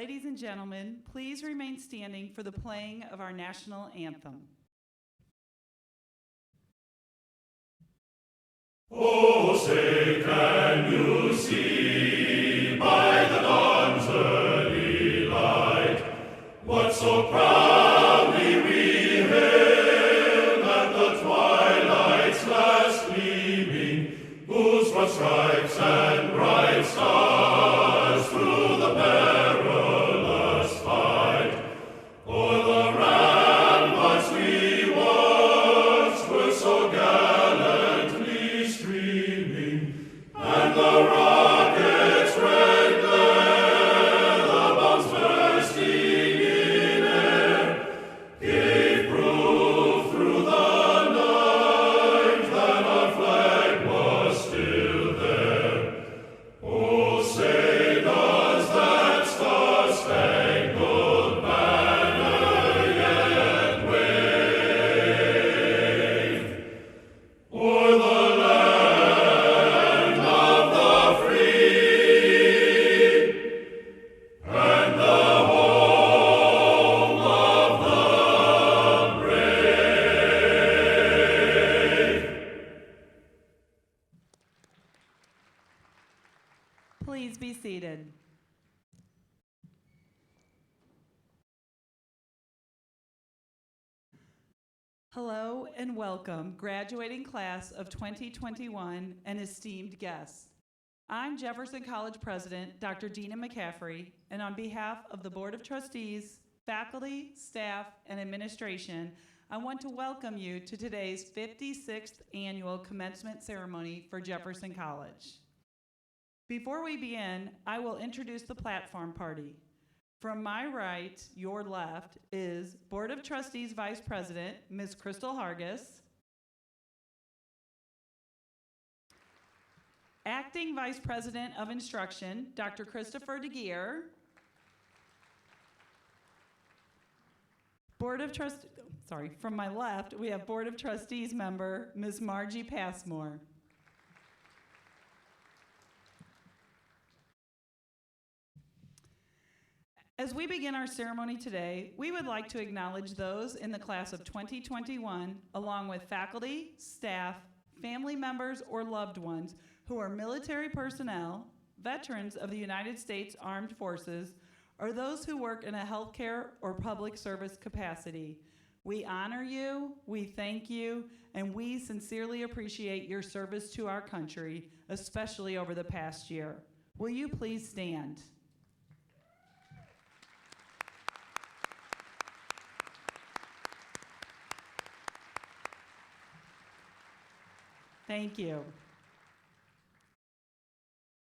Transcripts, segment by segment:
Ladies and gentlemen, please remain standing for the playing of our national anthem. Oh, say, can you see by the dawn's early light what so proudly we hailed at the twilight's last gleaming, whose broad stripes and bright stars through the perilous fight o'er the ramparts we watched were so gallantly streaming, and the rocket's red glare, the bombs bursting in air, gave proof through the night that our flag was still there. Oh, say does that star-spangled banner yet wave o'er the land of the free and the home of the brave? Please be seated. Hello and welcome, graduating class of 2021 and esteemed guests. I'm Jefferson College President, Dr. Dina McCaffrey, and on behalf of the Board of Trustees, faculty, staff, and administration, I want to welcome you to today's 56th annual commencement ceremony for Jefferson College. Before we begin, I will introduce the platform party. From my right, your left, is Board of Trustees Vice President, Ms. Crystal Hargis, Acting Vice President of Instruction, Dr. Christopher DeGeer, from my left, we have Board of Trustees member, Ms. Margie Passmore. As we begin our ceremony today, we would like to acknowledge those in the class of 2021, along with faculty, staff, family members, or loved ones who are military personnel, veterans of the United States Armed Forces, or those who work in a healthcare or public service capacity. We honor you, we thank you, and we sincerely appreciate your service to our country, especially over the past year. Will you please stand? Thank you.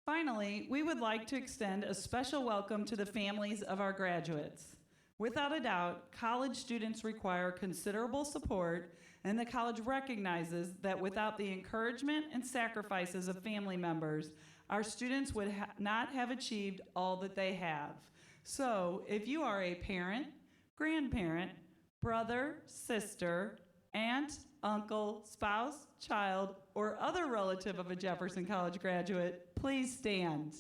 Finally, we would like to extend a special welcome to the families of our graduates. Without a doubt, college students require considerable support, and the college recognizes that without the encouragement and sacrifices of family members, our students would not have achieved all that they have. So, if you are a parent, grandparent, brother, sister, aunt, uncle, spouse, child, or other relative of a Jefferson College graduate, please stand.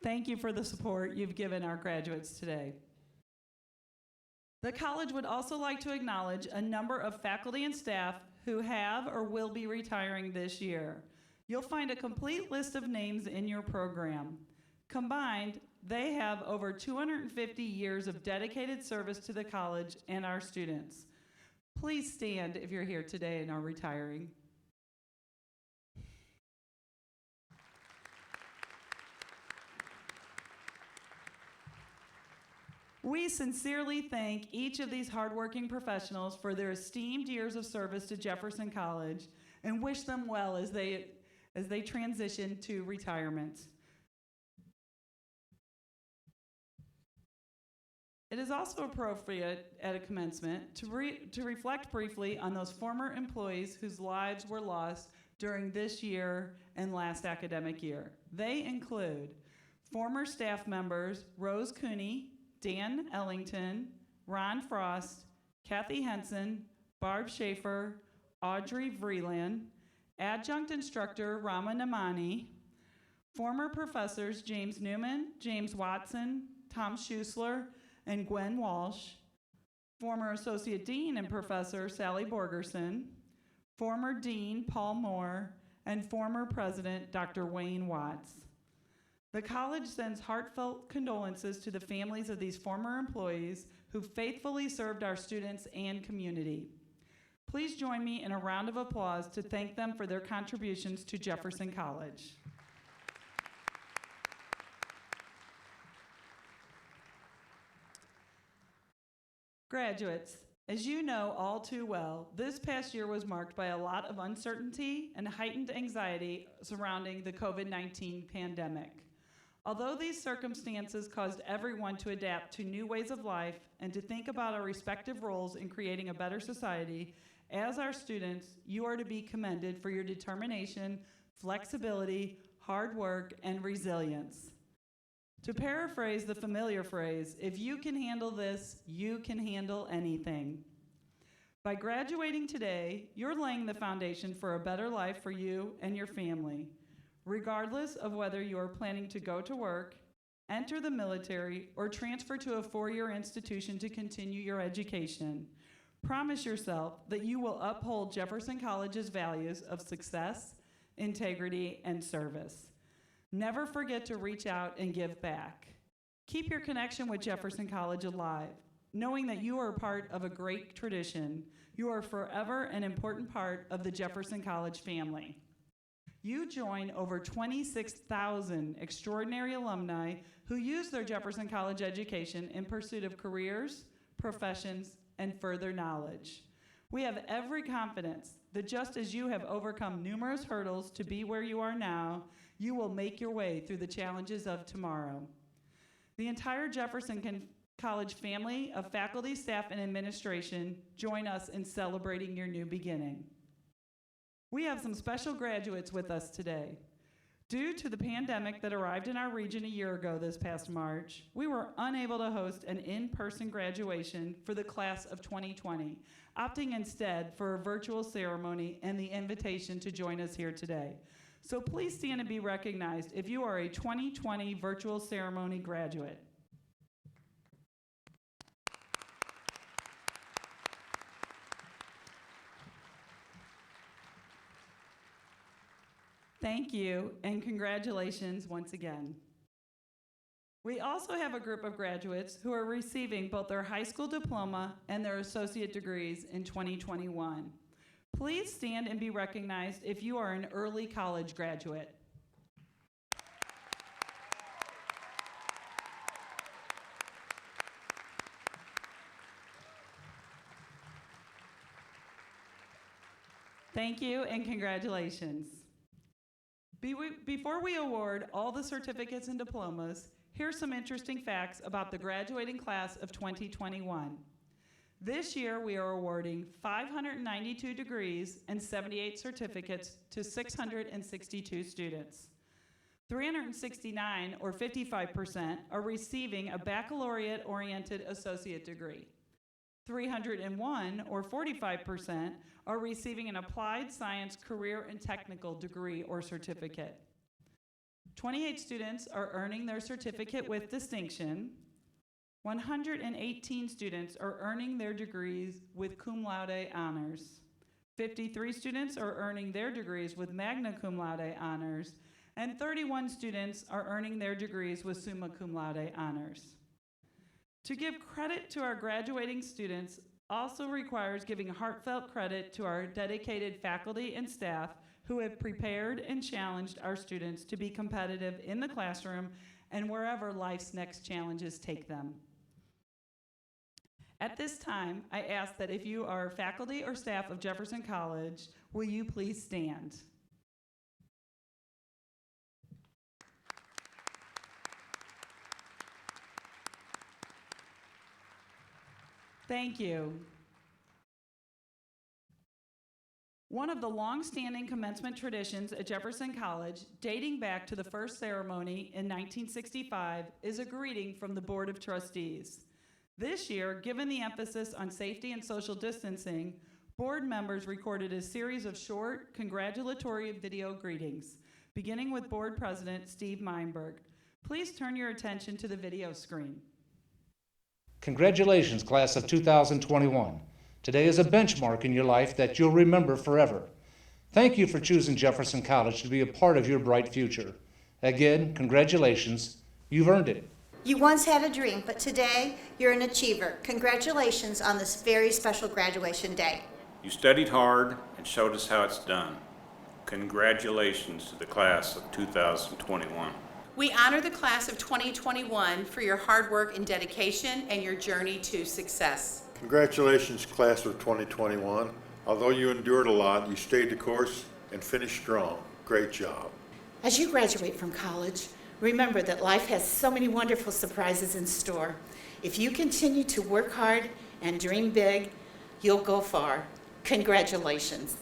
Thank you for the support you've given our graduates today. The college would also like to acknowledge a number of faculty and staff who have or will be retiring this year. You'll find a complete list of names in your program. Combined, they have over 250 years of dedicated service to the college and our students. Please stand if you're here today and are retiring. We sincerely thank each of these hardworking professionals for their esteemed years of service to Jefferson College and wish them well as they transition to retirement. It is also appropriate at a commencement to reflect briefly on those former employees whose lives were lost during this year and last academic year. They include former staff members Rose Cooney, Dan Ellington, Ron Frost, Kathy Henson, Barb Schaefer, Audrey Vreeland, adjunct instructor Rama Namani, former professors James Newman, James Watson, Tom Schusler, and Gwen Walsh, former associate dean and professor Sally Borgerson, former dean Paul Moore, and former president Dr. Wayne Watts. The college sends heartfelt condolences to the families of these former employees who faithfully served our students and community. Please join me in a round of applause to thank them for their contributions to Jefferson College. Graduates, as you know all too well, this past year was marked by a lot of uncertainty and heightened anxiety surrounding the COVID-19 pandemic. Although these circumstances caused everyone to adapt to new ways of life and to think about our respective roles in creating a better society, as our students, you are to be commended for your determination, flexibility, hard work, and resilience. To paraphrase the familiar phrase, if you can handle this, you can handle anything. By graduating today, you're laying the foundation for a better life for you and your family, regardless of whether you're planning to go to work, enter the military, or transfer to a four-year institution to continue your education. Promise yourself that you will uphold Jefferson College's values of success, integrity, and service. Never forget to reach out and give back. Keep your connection with Jefferson College alive, knowing that you are part of a great tradition. You are forever an important part of the Jefferson College family. You join over 26,000 extraordinary alumni who use their Jefferson College education in pursuit of careers, professions, and further knowledge. We have every confidence that just as you have overcome numerous hurdles to be where you are now, you will make your way through the challenges of tomorrow. The entire Jefferson College family of faculty, staff, and administration join us in celebrating your new beginning. We have some special graduates with us today. Due to the pandemic that arrived in our region a year ago this past March, we were unable to host an in-person graduation for the class of 2020, opting instead for a virtual ceremony and the invitation to join us here today. So please stand and be recognized if you are a 2020 virtual ceremony graduate. Thank you, and congratulations once again. We also have a group of graduates who are receiving both their high school diploma and their associate degrees in 2021. Please stand and be recognized if you are an early college graduate. Thank you and congratulations. Before we award all the certificates and diplomas, here's some interesting facts about the graduating class of 2021. This year, we are awarding 592 degrees and 78 certificates to 662 students. 369, or 55%, are receiving a baccalaureate-oriented associate degree. 301, or 45%, are receiving an applied science career and technical degree or certificate. 28 students are earning their certificate with distinction. 118 students are earning their degrees with cum laude honors. 53 students are earning their degrees with magna cum laude honors, and 31 students are earning their degrees with summa cum laude honors. To give credit to our graduating students also requires giving heartfelt credit to our dedicated faculty and staff who have prepared and challenged our students to be competitive in the classroom and wherever life's next challenges take them. At this time, I ask that if you are faculty or staff of Jefferson College, will you please stand? Thank you. One of the long-standing commencement traditions at Jefferson College, dating back to the first ceremony in 1965, is a greeting from the Board of Trustees. This year, given the emphasis on safety and social distancing, Board members recorded a series of short, congratulatory video greetings, beginning with Board President Steve Meinberg. Please turn your attention to the video screen. Congratulations, class of 2021. Today is a benchmark in your life that you'll remember forever. Thank you for choosing Jefferson College to be a part of your bright future. Again, congratulations. You've earned it. You once had a dream, but today you're an achiever. Congratulations on this very special graduation day. You studied hard and showed us how it's done. Congratulations to the class of 2021. We honor the class of 2021 for your hard work and dedication and your journey to success. Congratulations, class of 2021. Although you endured a lot, you stayed the course and finished strong. Great job. As you graduate from college, remember that life has so many wonderful surprises in store. If you continue to work hard and dream big, you'll go far. Congratulations.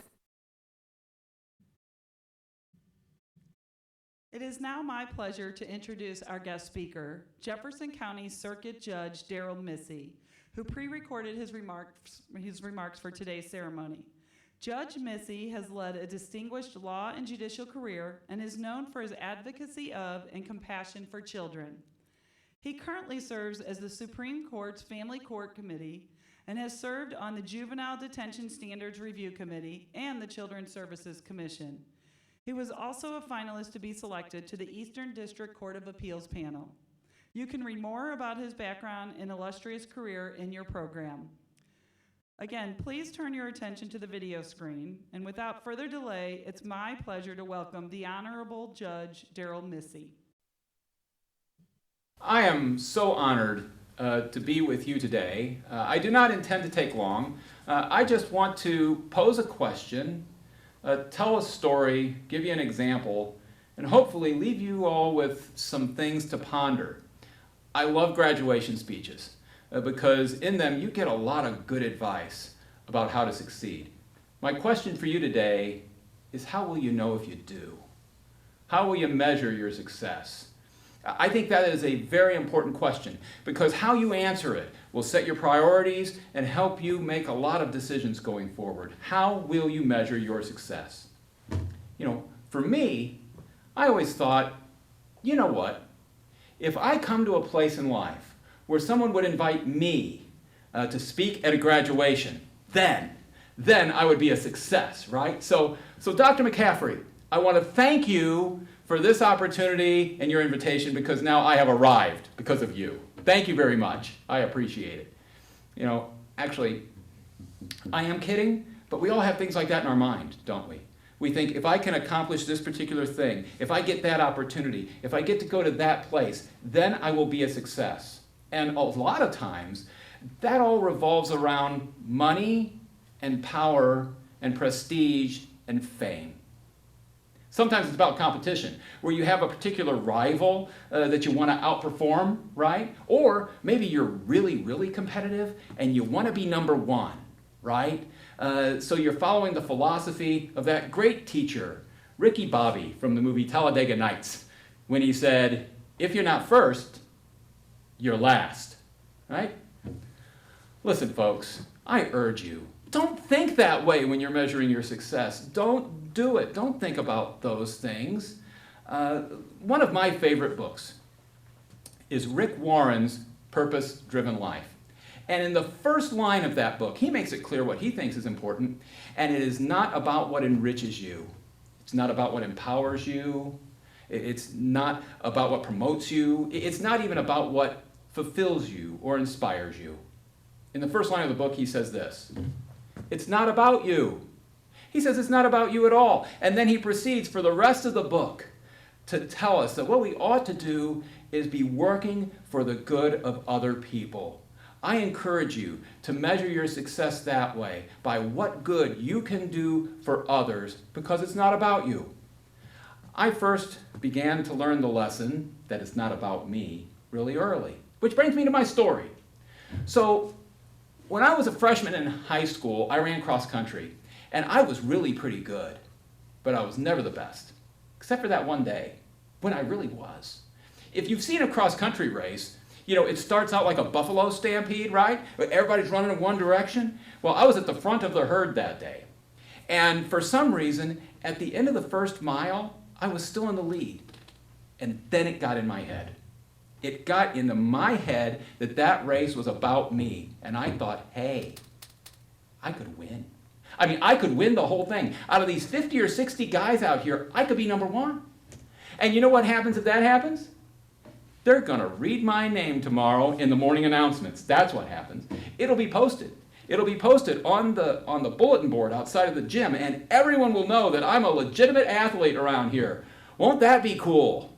It is now my pleasure to introduce our guest speaker, Jefferson County Circuit Judge Daryl Missy, who pre-recorded his remarks for today's ceremony. Judge Missy has led a distinguished law and judicial career and is known for his advocacy of and compassion for children. He currently serves as the Supreme Court's Family Court Committee and has served on the Juvenile Detention Standards Review Committee and the Children's Services Commission. He was also a finalist to be selected to the Eastern District Court of Appeals panel. You can read more about his background and illustrious career in your program. Again, please turn your attention to the video screen, and without further delay, it's my pleasure to welcome the Honorable Judge Daryl Missy. I am so honored to be with you today. I do not intend to take long. I just want to pose a question, tell a story, give you an example, and hopefully leave you all with some things to ponder. I love graduation speeches because in them you get a lot of good advice about how to succeed. My question for you today is, how will you know if you do? How will you measure your success? I think that is a very important question because how you answer it will set your priorities and help you make a lot of decisions going forward. How will you measure your success? For me, I always thought, you know what? If I come to a place in life where someone would invite me to speak at a graduation, then I would be a success, right? So Dr. McCaffrey, I want to thank you for this opportunity and your invitation because now I have arrived because of you. Thank you very much. I appreciate it. Actually, I am kidding, but we all have things like that in our mind, don't we? We think, if I can accomplish this particular thing, if I get that opportunity, if I get to go to that place, then I will be a success. And a lot of times, that all revolves around money and power and prestige and fame. Sometimes it's about competition, where you have a particular rival that you want to outperform, right? Or maybe you're really, really competitive and you want to be number one, right? So you're following the philosophy of that great teacher, Ricky Bobby from the movie Talladega Nights, when he said, if you're not first, you're last, right? Listen, folks, I urge you, don't think that way when you're measuring your success. Don't do it. Don't think about those things. One of my favorite books is Rick Warren's Purpose-Driven Life. And in the first line of that book, he makes it clear what he thinks is important, and it is not about what enriches you. It's not about what empowers you. It's not about what promotes you. It's not even about what fulfills you or inspires you. In the first line of the book, he says this: it's not about you. He says it's not about you at all. And then he proceeds for the rest of the book to tell us that what we ought to do is be working for the good of other people. I encourage you to measure your success that way, by what good you can do for others, because it's not about you. I first began to learn the lesson that it's not about me really early, which brings me to my story. So when I was a freshman in high school, I ran cross country, and I was really pretty good, but I was never the best, except for that one day when I really was. If you've seen a cross country race, it starts out like a buffalo stampede, right? Everybody's running in one direction. Well, I was at the front of the herd that day. And for some reason, at the end of the first mile, I was still in the lead. And then it got in my head. It got into my head that that race was about me. And I thought, hey, I could win. I mean, I could win the whole thing. Out of these 50 or 60 guys out here, I could be number one. And you know what happens if that happens? They're going to read my name tomorrow in the morning announcements. That's what happens. It'll be posted. It'll be posted on the bulletin board outside of the gym, and everyone will know that I'm a legitimate athlete around here. Won't that be cool?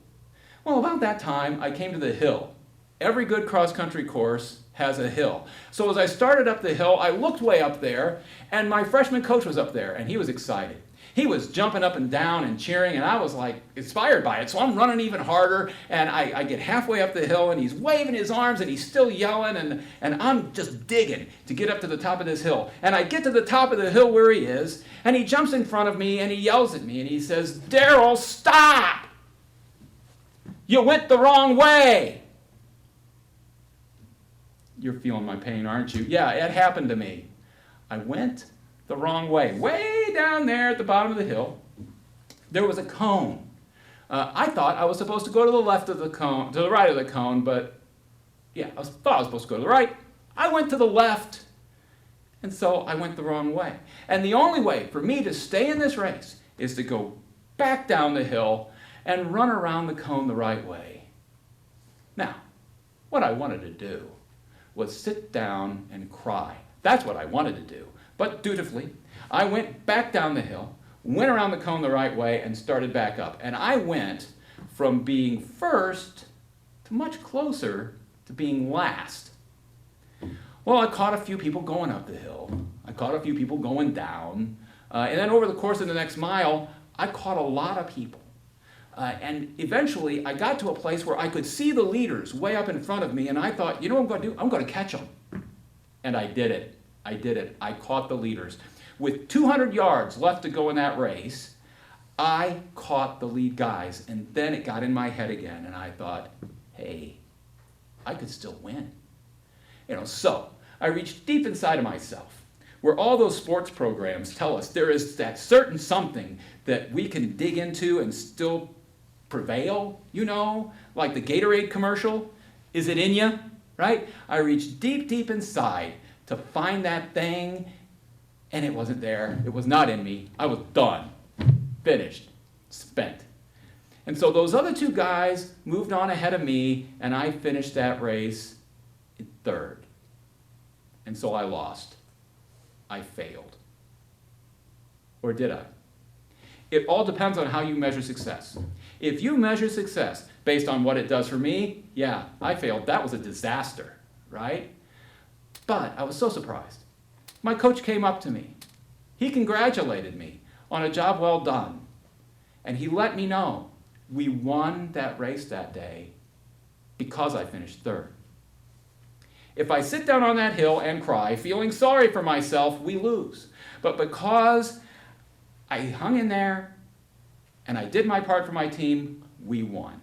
Well, about that time, I came to the hill. Every good cross-country course has a hill. So as I started up the hill, I looked way up there, and my freshman coach was up there, and he was excited. He was jumping up and down and cheering, and I was like inspired by it. So I'm running even harder, and I get halfway up the hill, and he's waving his arms, and he's still yelling, and I'm just digging to get up to the top of this hill. And I get to the top of the hill where he is, and he jumps in front of me, and he yells at me, and he says, "Daryl, stop! You went the wrong way." You're feeling my pain, aren't you? Yeah, it happened to me. I went the wrong way. Way down there at the bottom of the hill, there was a cone. I thought I was supposed to go to the left of the cone, to the right of the cone, but yeah, thought I was supposed to go to the right. I went to the left, and so I went the wrong way. And the only way for me to stay in this race is to go back down the hill and run around the cone the right way. Now, what I wanted to do was sit down and cry. That's what I wanted to do. But dutifully, I went back down the hill, went around the cone the right way, and started back up. And I went from being first to much closer to being last. Well, I caught a few people going up the hill. I caught a few people going down. And then over the course of the next mile, I caught a lot of people. And eventually, I got to a place where I could see the leaders way up in front of me, and I thought, you know what I'm going to do? I'm going to catch them. And I did it. I did it. I caught the leaders. With 200 yards left to go in that race, I caught the lead guys, and then it got in my head again, and I thought, hey, I could still win. So I reached deep inside of myself, where all those sports programs tell us there is that certain something that we can dig into and still prevail, like the Gatorade commercial. Is it in you, right? I reached deep, deep inside to find that thing, and it wasn't there. It was not in me. I was done, finished, spent. And so those other two guys moved on ahead of me, and I finished that race in third. And so I lost. I failed. Or did I? It all depends on how you measure success. If you measure success based on what it does for me, yeah, I failed. That was a disaster, right? But I was so surprised. My coach came up to me. He congratulated me on a job well done. And he let me know we won that race that day because I finished third. If I sit down on that hill and cry, feeling sorry for myself, we lose. But because I hung in there and I did my part for my team, we won.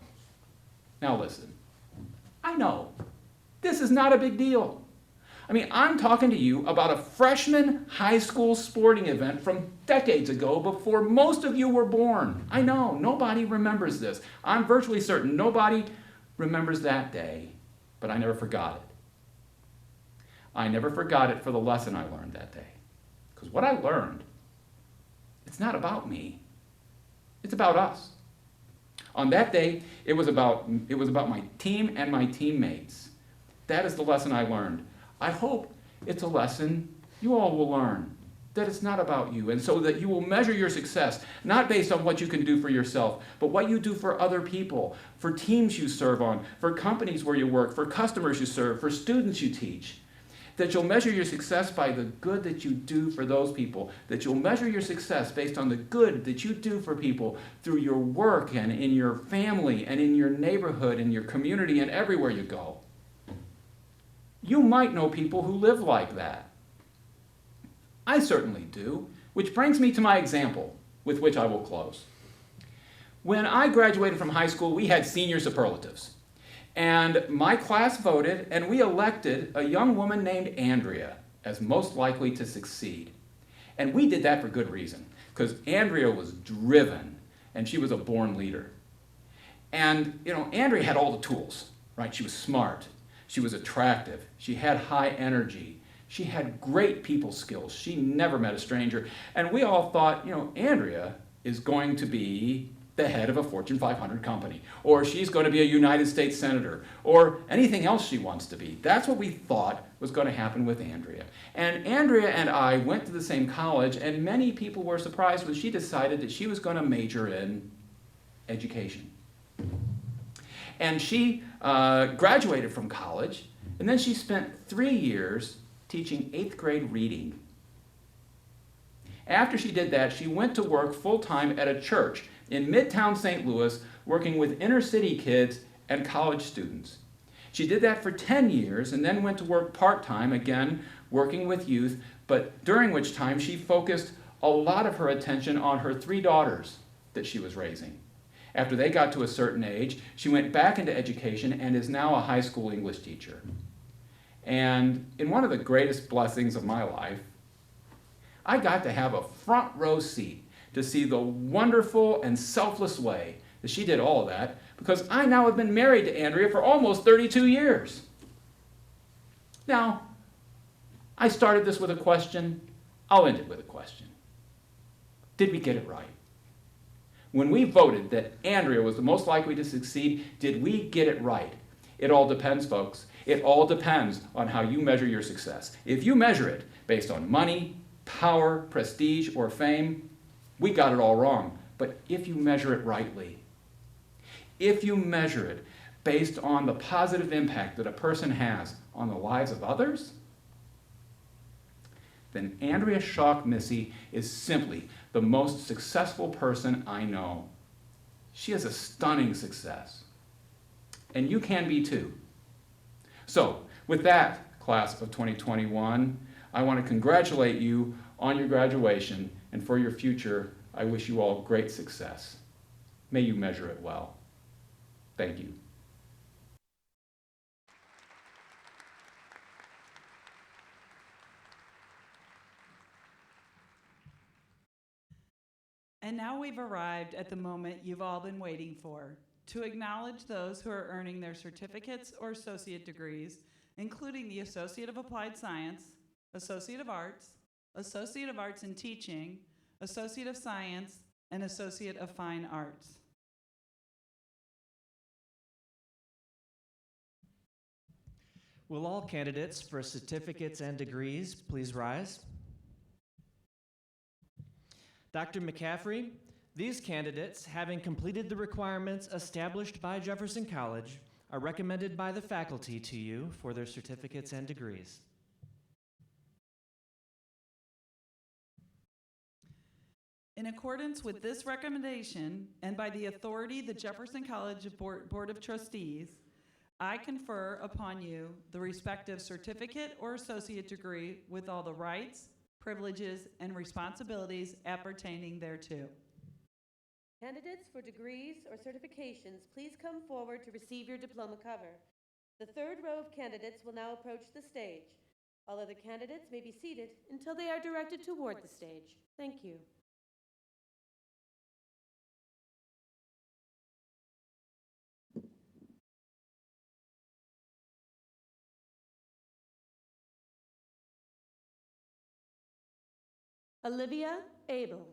Now listen, I know this is not a big deal. I mean, I'm talking to you about a freshman high school sporting event from decades ago before most of you were born. I know, nobody remembers this. I'm virtually certain nobody remembers that day, but I never forgot it. I never forgot it for the lesson I learned that day. Because what I learned, it's not about me. It's about us. On that day, it was about my team and my teammates. That is the lesson I learned. I hope it's a lesson you all will learn, that it's not about you, and so that you will measure your success, not based on what you can do for yourself, but what you do for other people, for teams you serve on, for companies where you work, for customers you serve, for students you teach. That you'll measure your success by the good that you do for those people. That you'll measure your success based on the good that you do for people through your work and in your family and in your neighborhood and your community and everywhere you go. You might know people who live like that. I certainly do, which brings me to my example, with which I will close. When I graduated from high school, we had senior superlatives. And my class voted, and we elected a young woman named Andrea as most likely to succeed. And we did that for good reason, because Andrea was driven, and she was a born leader. And, Andrea had all the tools, right? She was smart, she was attractive, she had high energy, she had great people skills, she never met a stranger, and we all thought, Andrea is going to be the head of a Fortune 500 company, or she's going to be a United States Senator, or anything else she wants to be. That's what we thought was going to happen with Andrea. And Andrea and I went to the same college, and many people were surprised when she decided that she was going to major in education. And she graduated from college, and then she spent 3 years teaching 8th grade reading. After she did that, she went to work full-time at a church in Midtown St. Louis, working with inner-city kids and college students. She did that for 10 years and then went to work part-time, again, working with youth, but during which time she focused a lot of her attention on her 3 daughters that she was raising. After they got to a certain age, she went back into education and is now a high school English teacher. And in one of the greatest blessings of my life, I got to have a front row seat to see the wonderful and selfless way that she did all of that, because I now have been married to Andrea for almost 32 years. Now, I started this with a question. I'll end it with a question. Did we get it right? When we voted that Andrea was the most likely to succeed, did we get it right? It all depends, folks. It all depends on how you measure your success. If you measure it based on money, power, prestige, or fame, we got it all wrong. But if you measure it rightly, if you measure it based on the positive impact that a person has on the lives of others, then Andrea Schock-Missy is simply the most successful person I know. She is a stunning success. And you can be too. So, with that, class of 2021, I want to congratulate you on your graduation, and for your future, I wish you all great success. May you measure it well. Thank you. And now we've arrived at the moment you've all been waiting for, to acknowledge those who are earning their certificates or associate degrees, including the Associate of Applied Science, Associate of Arts in Teaching, Associate of Science, and Associate of Fine Arts. Will all candidates for certificates and degrees please rise? Dr. McCaffrey, these candidates, having completed the requirements established by Jefferson College, are recommended by the faculty to you for their certificates and degrees. In accordance with this recommendation, and by the authority of the Jefferson College Board of Trustees, I confer upon you the respective certificate or associate degree with all the rights, privileges, and responsibilities appertaining thereto. Candidates for degrees or certifications, please come forward to receive your diploma cover. The third row of candidates will now approach the stage. All other candidates may be seated until they are directed toward the stage. Thank you. Olivia Abel.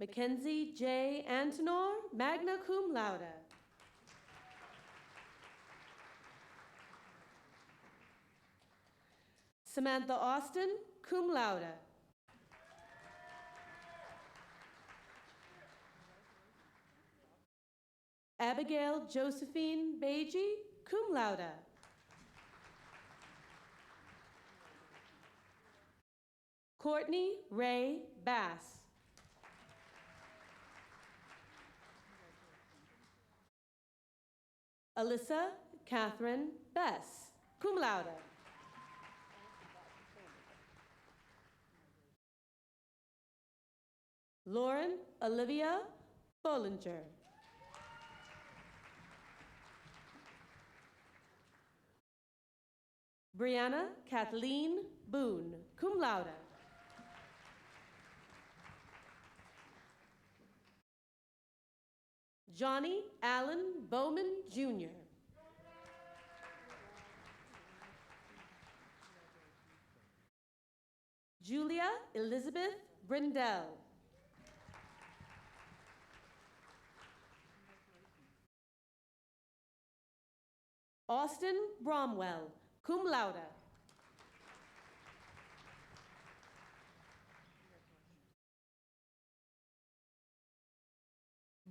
Mackenzie J. Antonor, magna cum laude. Samantha Austin, cum laude. Abigail Josephine Beji, cum laude. Courtney Ray Bass. Alyssa Catherine Bess, cum laude. Lauren Olivia Bollinger. Brianna Kathleen Boone, cum laude. Johnny Allen Bowman, Jr. Julia Elizabeth Brindell. Austin Bromwell, cum laude.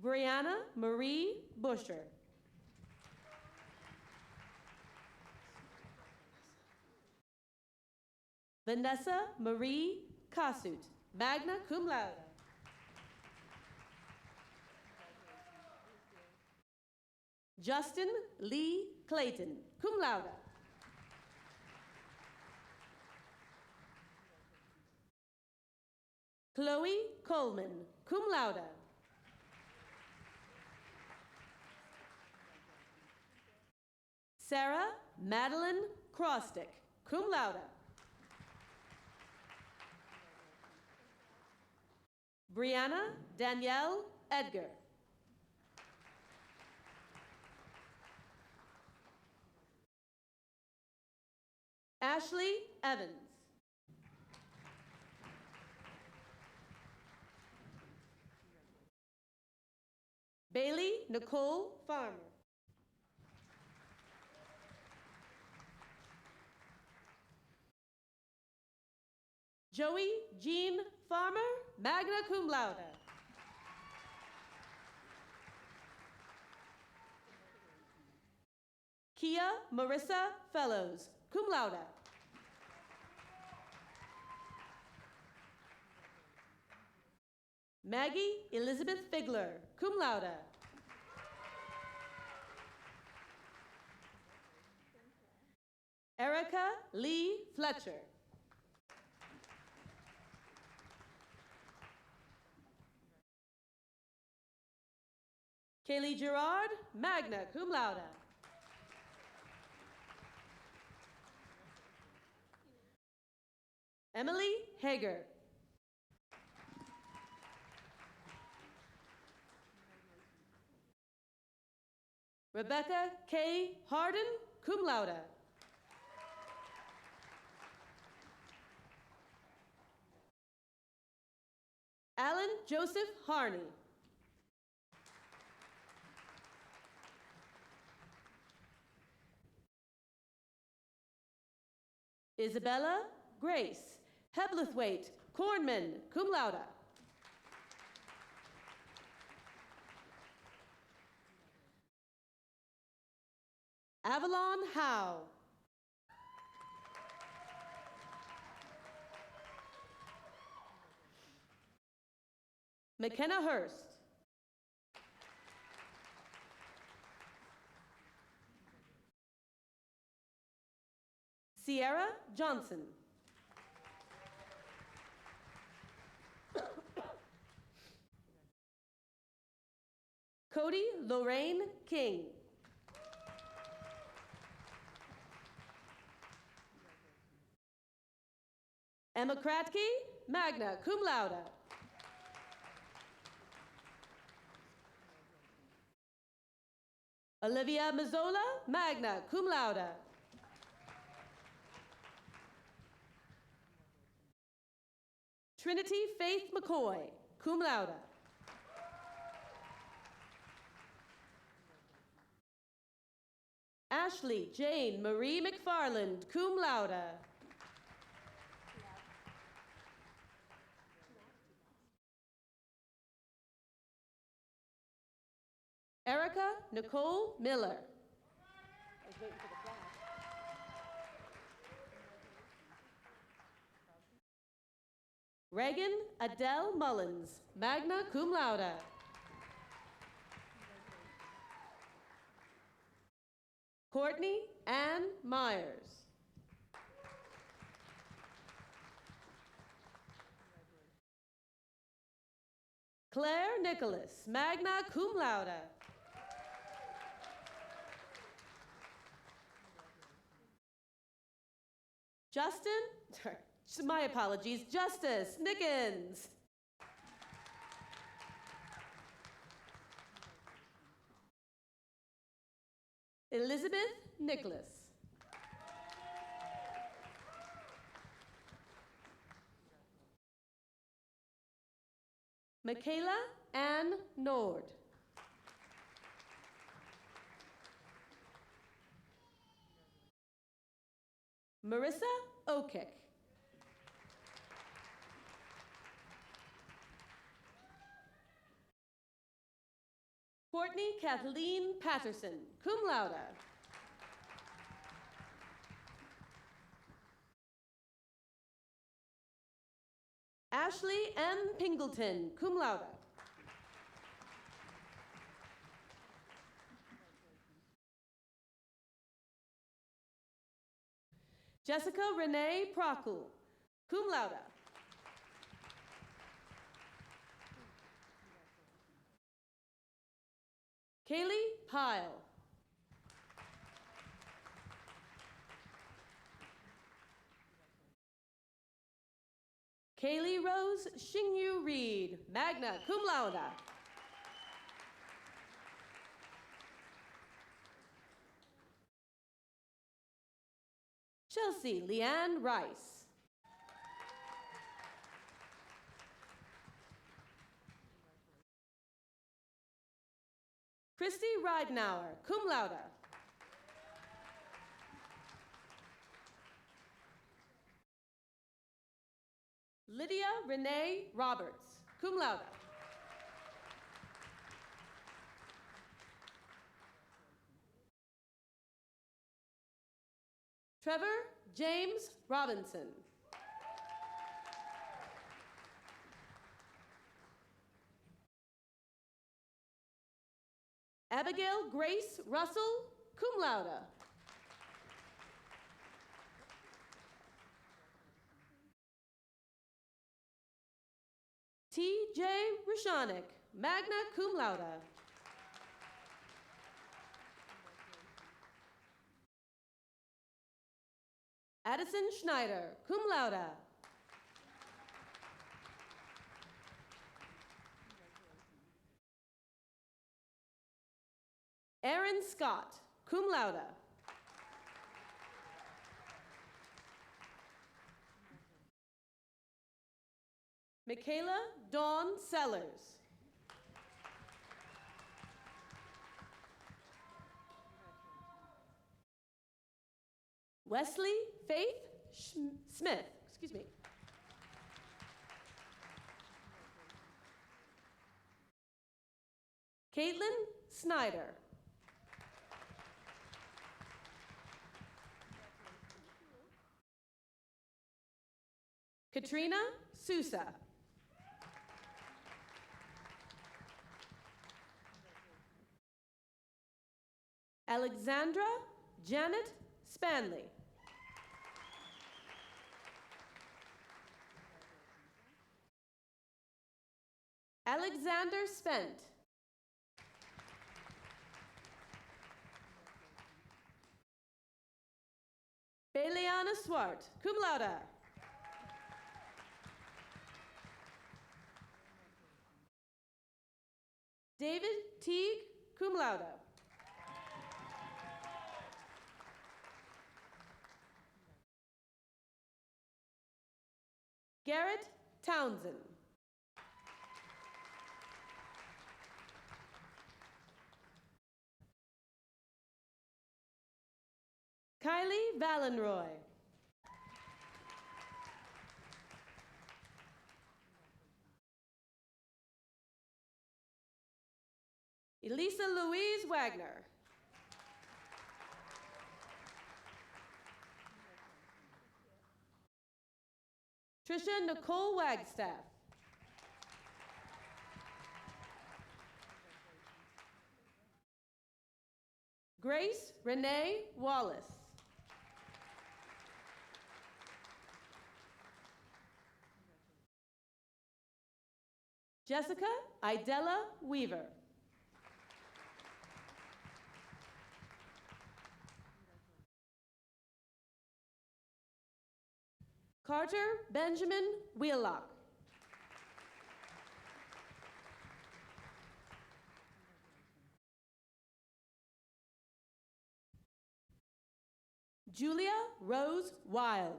Brianna Marie Busher. Vanessa Marie Kasut, magna cum laude. Justin Lee Clayton, cum laude. Chloe Coleman, cum laude. Sarah Madeline Crostick, cum laude. Brianna Danielle Edgar. Ashley Evans. Bailey Nicole Farmer. Joey Jean Farmer, magna cum laude. Kia Marissa Fellows, cum laude. Maggie Elizabeth Figler, cum laude. Erica Lee Fletcher. Kaylee Gerard, magna cum laude. Emily Hager. Rebecca K. Harden, cum laude. Alan Joseph Harney. Isabella Grace Heblathwaite Cornman, cum laude. Avalon Howe. McKenna Hurst. Sierra Johnson. Cody Lorraine King. Emma Kratke, magna cum laude. Olivia Mazzola, magna cum laude. Trinity Faith McCoy, cum laude. Ashley Jane Marie McFarland, cum laude. Erica Nicole Miller. Reagan Adele Mullins, magna cum laude. Courtney Ann Myers. Claire Nicholas, magna cum laude. My apologies, Justice Nickens. Elizabeth Nicholas. Michaela Ann Nord. Marissa Okick. Courtney Kathleen Patterson, cum laude. Ashley M. Pingleton, cum laude. Jessica Renee Procul, cum laude. Kaylee Pyle. Kaylee Rose Xingyu Reed, magna cum laude. Chelsea Leanne Rice. Christy Ridenauer, cum laude. Lydia Renee Roberts, cum laude. Trevor James Robinson. Abigail Grace Russell, cum laude. T.J. Rushanik, magna cum laude. Addison Schneider, cum laude. Aaron Scott, cum laude. Michaela Dawn Sellers. Wesley Faith Smith, excuse me. Caitlin Snyder. Katrina Sousa. Alexandra Janet Spanley. Alexander Spent. Beliana Swart, cum laude. David Teague, cum laude. Garrett Townsend. Kylie Valenroy. Elisa Louise Wagner. Trisha Nicole Wagstaff. Grace Renee Wallace. Jessica Idella Weaver. Carter Benjamin Wheelock. Julia Rose Wild.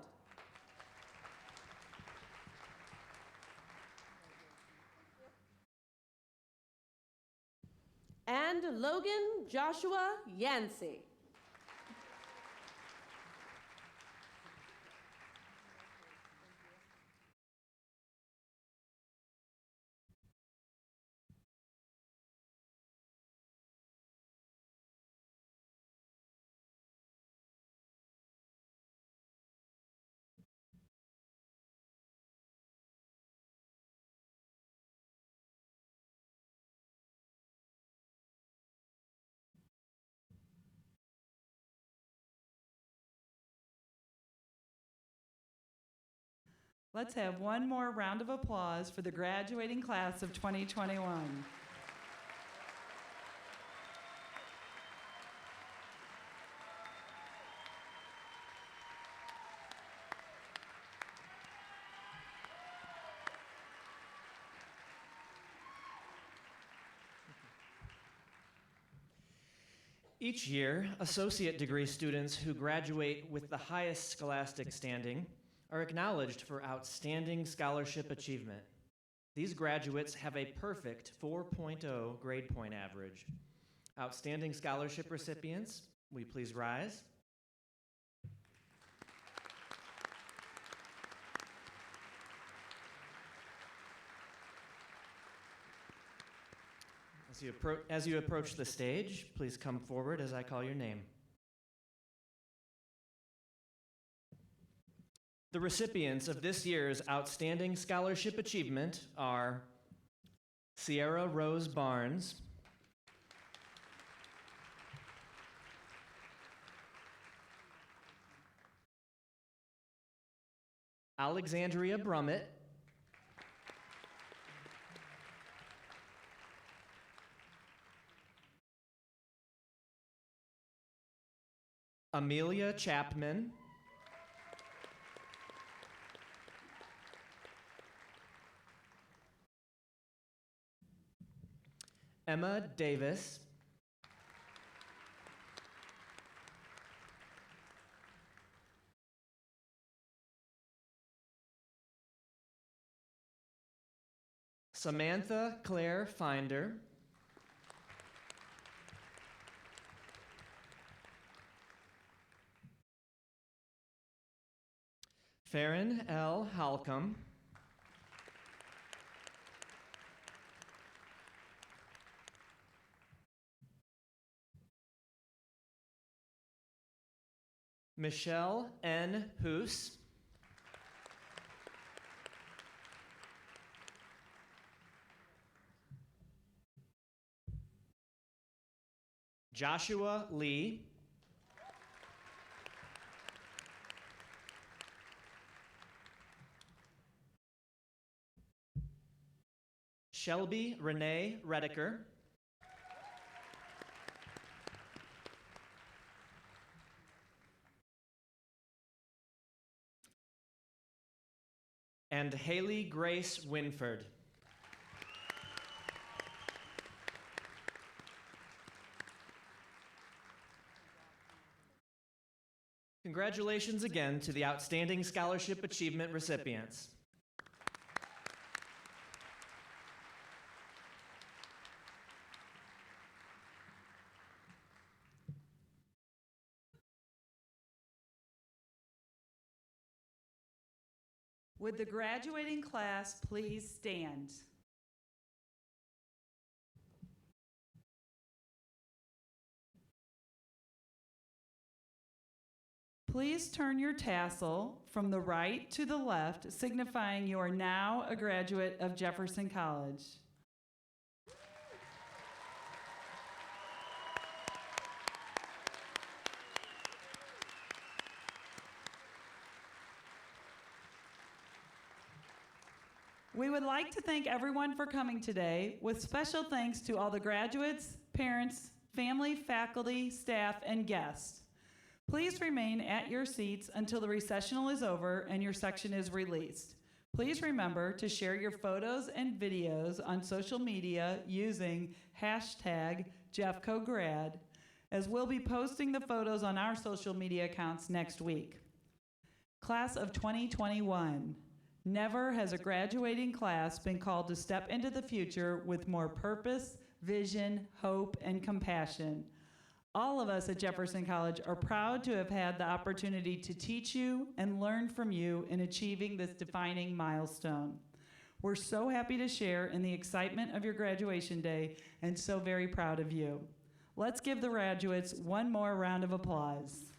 And Logan Joshua Yancey. Let's have one more round of applause for the graduating class of 2021. Each year, associate degree students who graduate with the highest scholastic standing are acknowledged for outstanding scholarship achievement. These graduates have a perfect 4.0 grade point average. Outstanding scholarship recipients, will you please rise? As you approach the stage, please come forward as I call your name. The recipients of this year's Outstanding Scholarship Achievement are Sierra Rose Barnes, Alexandria Brummett, Amelia Chapman, Emma Davis, Samantha Claire Finder, Farron L. Halcomb, Michelle N. Hoos, Joshua Lee, Shelby Renee Redeker, and Haley Grace Winford. Congratulations again to the Outstanding Scholarship Achievement recipients. Would the graduating class please stand? Please turn your tassel from the right to the left, signifying you are now a graduate of Jefferson College. We would like to thank everyone for coming today, with special thanks to all the graduates, parents, family, faculty, staff, and guests. Please remain at your seats until the recessional is over and your section is released. Please remember to share your photos and videos on social media using hashtag JeffcoGrad, as we'll be posting the photos on our social media accounts next week. Class of 2021. Never has a graduating class been called to step into the future with more purpose, vision, hope, and compassion. All of us at Jefferson College are proud to have had the opportunity to teach you and learn from you in achieving this defining milestone. We're so happy to share in the excitement of your graduation day and so very proud of you. Let's give the graduates one more round of applause.